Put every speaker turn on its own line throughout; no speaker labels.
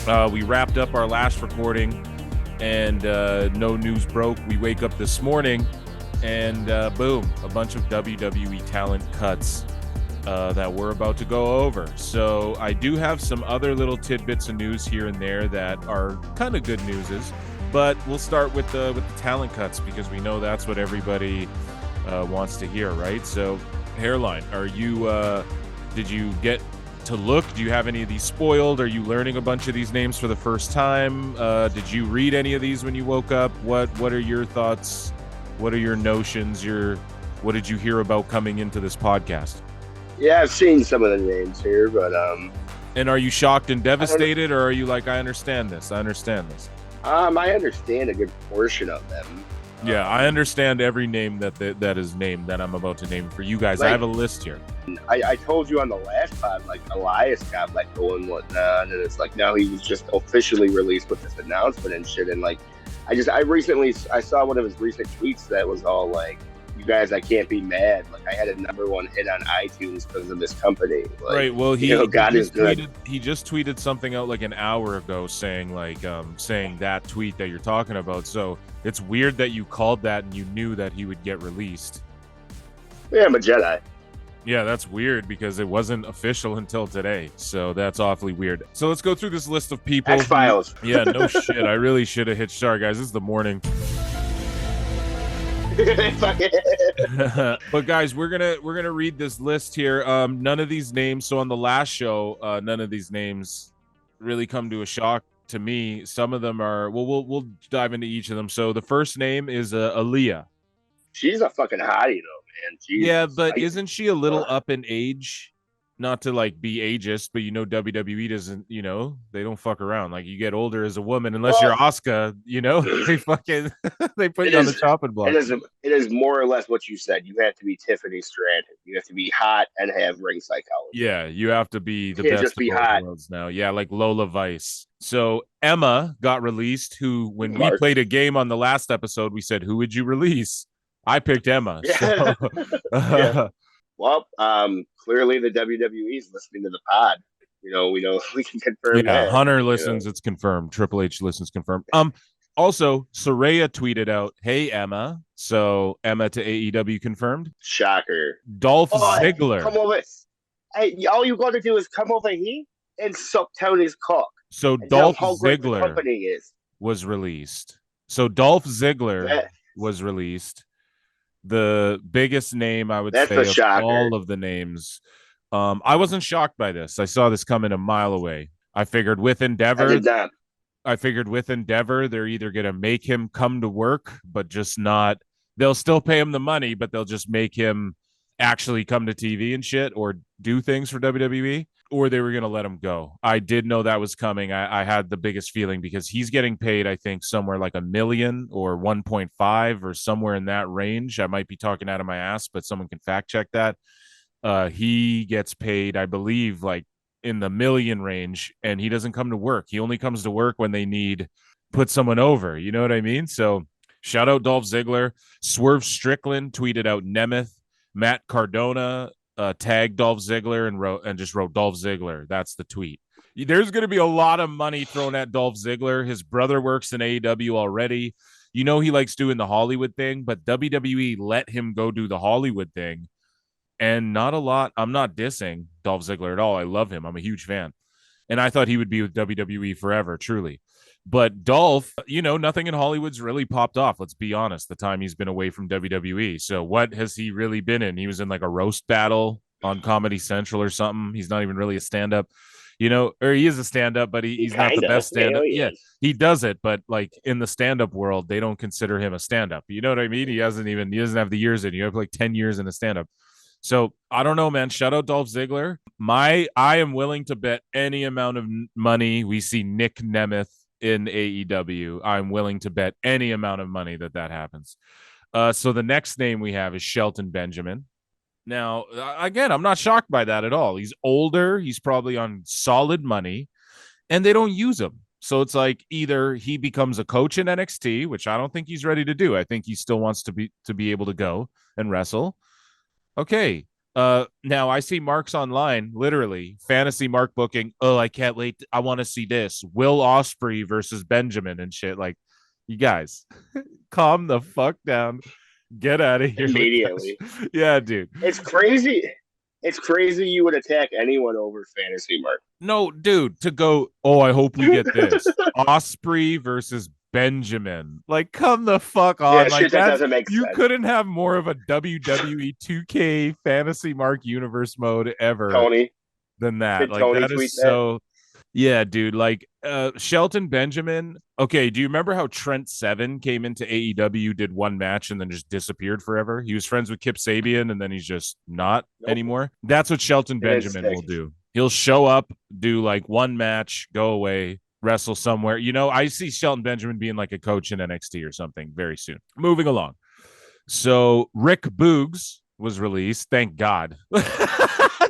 We wrapped up our last recording, and no news broke. We wake up this morning, and boom, a bunch of WWE talent cuts that we're about to go over. So I do have some other little tidbits of news here and there that are kind of good newses, but we'll start with the talent cuts because we know that's what everybody wants to hear, right? So, Hairline, are you? Did you get to look? Do you have any of these spoiled? Are you learning a bunch of these names for the first time? Did you read any of these when you woke up? What are your thoughts? What are your notions? What did you hear about coming into this podcast?
Yeah, I've seen some of the names here, but
And are you shocked and devastated, or are you like, I understand this? I understand this.
I understand a good portion of them.
Yeah, I understand every name that is named that I'm about to name for you guys.
Like,
I have a list here.
I told you on the last pod, like Elias got let go and whatnot, and it's like now he was just officially released with this announcement and shit. And like, I recently saw one of his recent tweets that was all like, "You guys, I can't be mad. Like, I had a #1 hit on iTunes because of this company." Like,
Right. Well, he
God is good.
He just tweeted something out like an hour ago saying saying that tweet that you're talking about. So it's weird that you called that and you knew that he would get released.
Yeah, I'm a Jedi.
Yeah, that's weird because it wasn't official until today. So that's awfully weird. So let's go through this list of people.
X-Files.
Yeah, no shit. I really should have hit. Sorry, guys. This is the morning. But guys, we're gonna read this list here. None of these names. So on the last show, none of these names really come to a shock to me. Some of them are. Well, we'll dive into each of them. So the first name is Aaliyah.
She's a fucking hottie, though, man. Jesus.
Yeah, but isn't she a little up in age? Not to like be ageist, but WWE doesn't, they don't fuck around. Like you get older as a woman, unless you're Asuka, they fucking they put you on the chopping block.
It is more or less what you said. You have to be Tiffany Stratton. You have to be hot and have ring psychology.
Yeah, you have to be the best
just be
of both
hot.
worlds now. Yeah, like Lola Vice. So Emma got released. Who, when we played a game on the last episode, we said, "Who would you release?" I picked Emma.
Yeah.
So.
Yeah. Well, clearly the WWE is listening to the pod. We know we can confirm.
Yeah,
that.
Hunter listens. It's confirmed. Triple H listens. Confirmed. Also, Saraya tweeted out, "Hey Emma." So Emma to AEW confirmed.
Shocker.
Dolph Ziggler.
Come over. Hey, all you got to do is come over here and suck Tony's cock.
So Dolph Ziggler was released. So Dolph Ziggler was released. The biggest name I would say of all of the names. I wasn't shocked by this. I saw this coming a mile away. I figured with Endeavor, they're either going to make him come to work, but just not. They'll still pay him the money, but they'll just make him actually come to TV and shit or do things for WWE, or they were going to let him go. I did know that was coming. I had the biggest feeling because he's getting paid, I think, somewhere like $1 million or 1.5 or somewhere in that range. I might be talking out of my ass, but someone can fact check that. He gets paid, I believe, like in the $1 million range, and he doesn't come to work. He only comes to work when they put someone over. You know what I mean? So shout out Dolph Ziggler. Swerve Strickland tweeted out Nemeth. Matt Cardona tagged Dolph Ziggler and just wrote Dolph Ziggler. That's the tweet. There's going to be a lot of money thrown at Dolph Ziggler. His brother works in AEW already. He likes doing the Hollywood thing, but WWE let him go do the Hollywood thing. And not a lot. I'm not dissing Dolph Ziggler at all. I love him. I'm a huge fan. And I thought he would be with WWE forever, truly. But Dolph, nothing in Hollywood's really popped off. Let's be honest. The time he's been away from WWE. So what has he really been in? He was in like a roast battle on Comedy Central or something. He's not even really a stand-up, or he is a stand-up, but he's not the best stand-up. Yeah, he does it. But like in the stand-up world, they don't consider him a stand-up. You know what I mean? He doesn't have the years in. You have like 10 years in a stand-up. So I don't know, man. Shout out Dolph Ziggler. I am willing to bet any amount of money we see Nick Nemeth in AEW. I'm willing to bet any amount of money that happens. So the next name we have is Shelton Benjamin. Now, again, I'm not shocked by that at all. He's older. He's probably on solid money, and they don't use him. So it's like either he becomes a coach in NXT, which I don't think he's ready to do. I think he still wants to be able to go and wrestle. Okay, Now I see Marks online, literally fantasy Mark booking. Oh, I can't wait. I want to see this Will Ospreay versus Benjamin and shit. Like, you guys, calm the fuck down. Get out of here with
immediately.
this. Yeah, dude.
It's crazy. It's crazy you would attack anyone over fantasy, Mark.
No, dude, to go, oh, I hope we get this. Osprey versus Benjamin. Like, come the fuck on.
Yeah,
like
shit that doesn't make
you
sense.
couldn't have more of a WWE 2K fantasy Mark universe mode ever
Tony.
than that.
Did
Like
Tony
that
tweet
is so yeah, dude. Like Shelton Benjamin. Okay, do you remember how Trent Seven came into AEW, did one match, and then just disappeared forever? He was friends with Kip Sabian, and then he's just not anymore. That's what Shelton Benjamin will do. He'll show up, do like one match, go away, wrestle somewhere. You know, I see Shelton Benjamin being like a coach in NXT or something very soon. Moving along. So Rick Boogs was released. Thank God.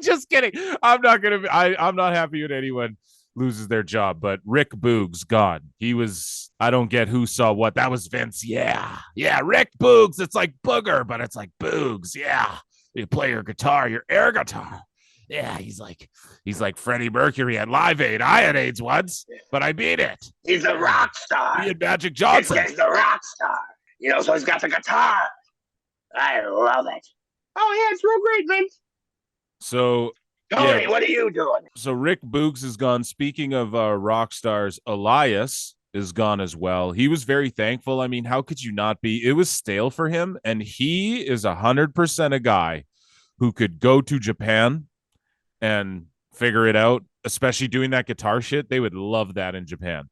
Just kidding. I'm not happy when anyone loses their job, but Rick Boogs gone. He was, I don't get who saw what. That was Vince. Yeah. Yeah, Rick Boogs. It's like booger, but it's like Boogs. Yeah. You play your guitar, your air guitar. Yeah, he's like Freddie Mercury at Live Aid. I had AIDS once, but I beat it.
He's a rock star.
He had Magic Johnson.
He's the rock star. You know, so he's got the guitar. I love it. Oh, yeah, it's real great, Vince.
So,
Tony, yeah. What are you doing?
So Rick Boogs is gone. Speaking of rock stars, Elias is gone as well. He was very thankful. I mean, how could you not be? It was stale for him, and he is 100% a guy who could go to Japan and figure it out, especially doing that guitar shit. They would love that in Japan.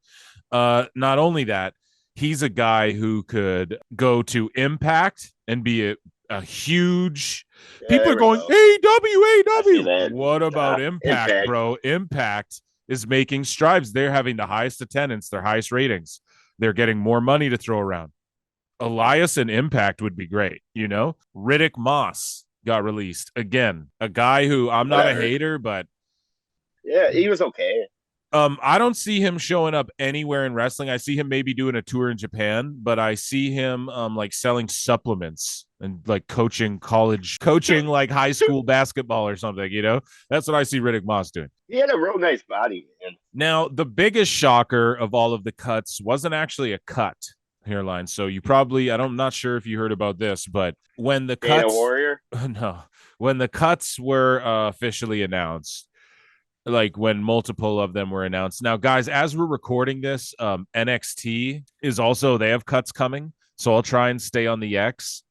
Not only that, he's a guy who could go to Impact and be a huge people are going AW. What about Impact, bro? Impact is making strides. They're having the highest attendance, their highest ratings. They're getting more money to throw around. Elias and Impact would be great, you know? Riddick Moss got released again. A guy who I'm not a hater, but
yeah, he was okay.
I don't see him showing up anywhere in wrestling. I see him maybe doing a tour in Japan, but I see him like selling supplements and like coaching like high school basketball or something, you know? That's what I see Riddick Moss doing.
He had a real nice body, man.
Now, the biggest shocker of all of the cuts wasn't actually a cut, Hairline. So you probably, I'm not sure if you heard about this, but when the cuts,
Warrior?
No, when the cuts were officially announced, like when multiple of them were announced. Now, guys, as we're recording this, NXT is also, they have cuts coming. So I'll try and stay on the X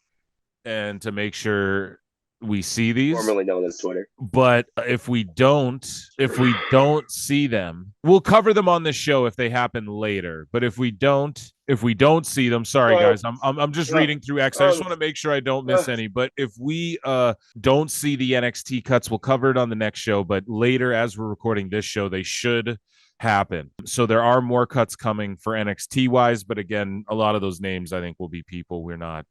and to make sure we see these.
Formerly known as Twitter.
But if we don't see them, we'll cover them on this show if they happen later. But if we don't see them, sorry guys, I'm just reading through X. I just want to make sure I don't miss any. But if we don't see the NXT cuts, we'll cover it on the next show. But later, as we're recording this show, they should happen. So there are more cuts coming for NXT wise. But again, a lot of those names I think will be people we're not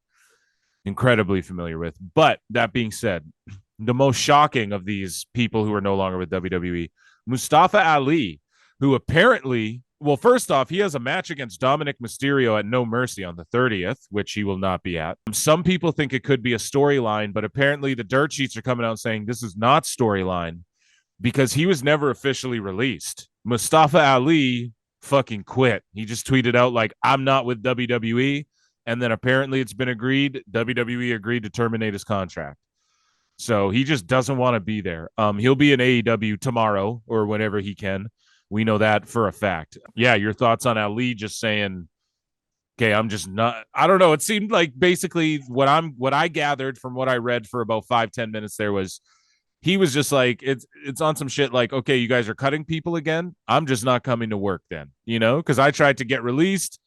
incredibly familiar with. But that being said, the most shocking of these people who are no longer with WWE, Mustafa Ali, who apparently, well, first off, he has a match against Dominic Mysterio at No Mercy on the 30th, which he will not be at. Some people think it could be a storyline, but apparently the dirt sheets are coming out saying this is not storyline because he was never officially released. Mustafa Ali fucking quit. He just tweeted out like, I'm not with WWE. And then apparently it's been agreed, WWE agreed to terminate his contract. So he just doesn't want to be there. He'll be in AEW tomorrow or whenever he can. We know that for a fact. Yeah, your thoughts on Ali just saying, okay, I'm just not, I don't know. It seemed like basically what I gathered from what I read for about 5-10 minutes there was he was just like, it's on some shit like, okay, you guys are cutting people again. I'm just not coming to work then, you know, because I tried to get released.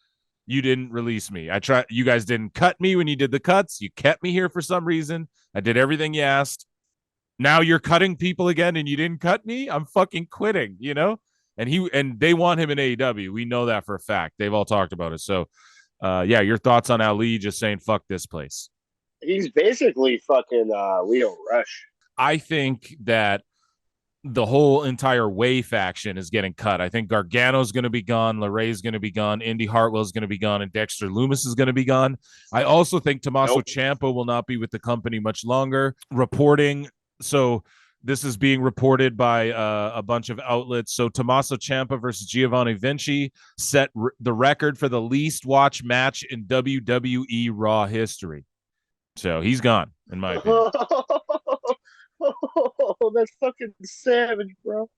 You didn't release me. You guys didn't cut me when you did the cuts. You kept me here for some reason. I did everything you asked. Now you're cutting people again and you didn't cut me. I'm fucking quitting, you know? And they want him in AEW. We know that for a fact. They've all talked about it. So, yeah, your thoughts on Ali just saying, fuck this place.
He's basically fucking Leo Rush.
I think that the whole entire Way faction is getting cut. I think Gargano's going to be gone. LeRae's going to be gone. Indy Hartwell's going to be gone. And Dexter Lumis is going to be gone. I also think Tommaso Ciampa will not be with the company much longer. Reporting So this is being reported by a bunch of outlets. So Tommaso Ciampa versus Giovanni Vinci set the record for the least watched match in WWE Raw history. So he's gone, in my opinion.
Oh, that's fucking savage, bro.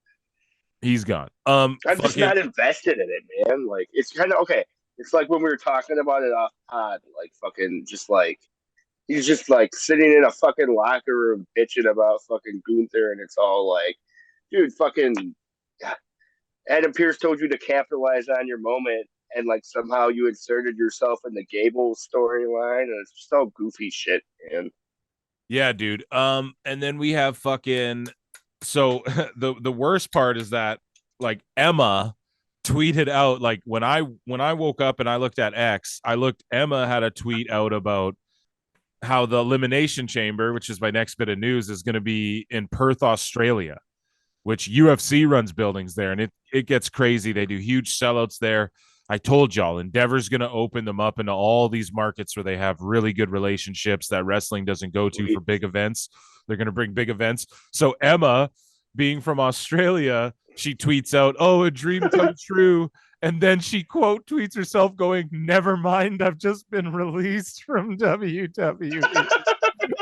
He's gone.
I'm just not invested in it, man. Like, it's kind of okay. It's like when we were talking about it off pod, like fucking just like he's just like sitting in a fucking locker room bitching about fucking Gunther, and it's all like, dude, fucking Adam Pearce told you to capitalize on your moment, and like somehow you inserted yourself in the Gable storyline, and it's just all goofy shit, man.
Yeah, dude. And then we have fucking so the worst part is that like Emma tweeted out like when I woke up and I looked at X, Emma had a tweet out about how the Elimination Chamber, which is my next bit of news, is going to be in Perth, Australia, which UFC runs buildings there, and it gets crazy. They do huge sellouts there. I told y'all, Endeavor's going to open them up into all these markets where they have really good relationships that wrestling doesn't go to for big events. They're going to bring big events. So Emma, being from Australia, she tweets out, "Oh, a dream come true." And then she quote tweets herself going, "Never mind, I've just been released from WWE."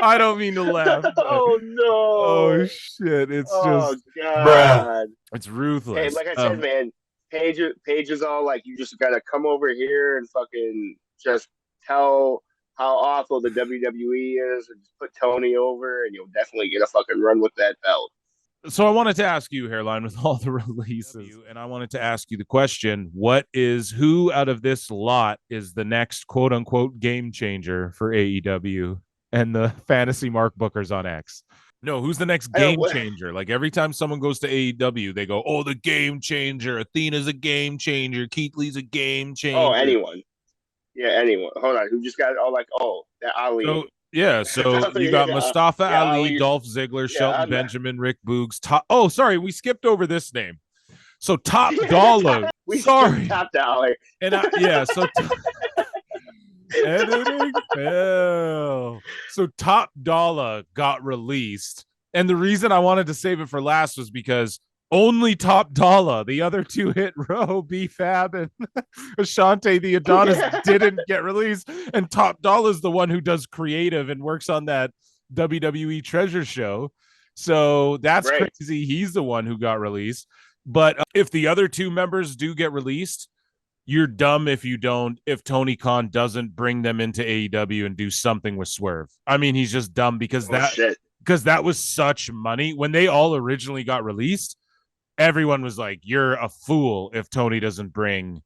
I don't mean to laugh.
Oh no!
Oh shit! It's just
God.
It's ruthless.
Hey, like I said, man, Paige is all like, you just gotta come over here and fucking just tell how awful the WWE is, and just put Tony over, and you'll definitely get a fucking run with that belt.
So I wanted to ask you, Hairline, with all the releases, and I wanted to ask you the question: who out of this lot is the next quote unquote game changer for AEW and the fantasy mark bookers on X? No, who's the next game changer? Like every time someone goes to AEW, they go, "Oh, the game changer. Athena's a game changer. Keith Lee's a game changer."
Oh, anyone. Yeah, anyone. Hold on. Who just got all like, oh, that Ali.
So, yeah, so you got Mustafa Ali, Dolph Ziggler, Shelton Benjamin, Rick Boogs. Oh, sorry, we skipped over this name. So Top Dolla. Sorry.
Top Dollar.
And so editing fail. So Top Dolla got released. And the reason I wanted to save it for last was because only Top Dolla, the other two hit row, B-Fab and Ashante the Adonis didn't get released. And Top Dolla is the one who does creative and works on that WWE Treasure show. So that's crazy. He's the one who got released. But if the other two members do get released, you're dumb if Tony Khan doesn't bring them into AEW and do something with Swerve. I mean, he's just dumb because that was such money. When they all originally got released, everyone was like, you're a fool if Tony doesn't bring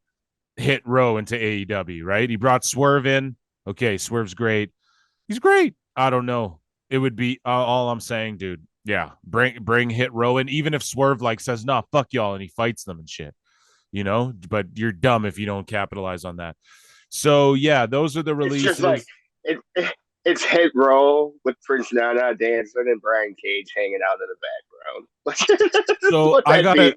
Hit Row into AEW, right? He brought Swerve in. Okay, Swerve's great. He's great. I don't know. It would be all I'm saying, dude. Yeah, bring Hit Row in, even if Swerve like says, nah, fuck y'all, and he fights them and shit. You know, but you're dumb if you don't capitalize on that. So yeah, those are the releases.
It's just like it's Hit Row with Prince Nana dancing and Brian Cage hanging out in the background.
So I gotta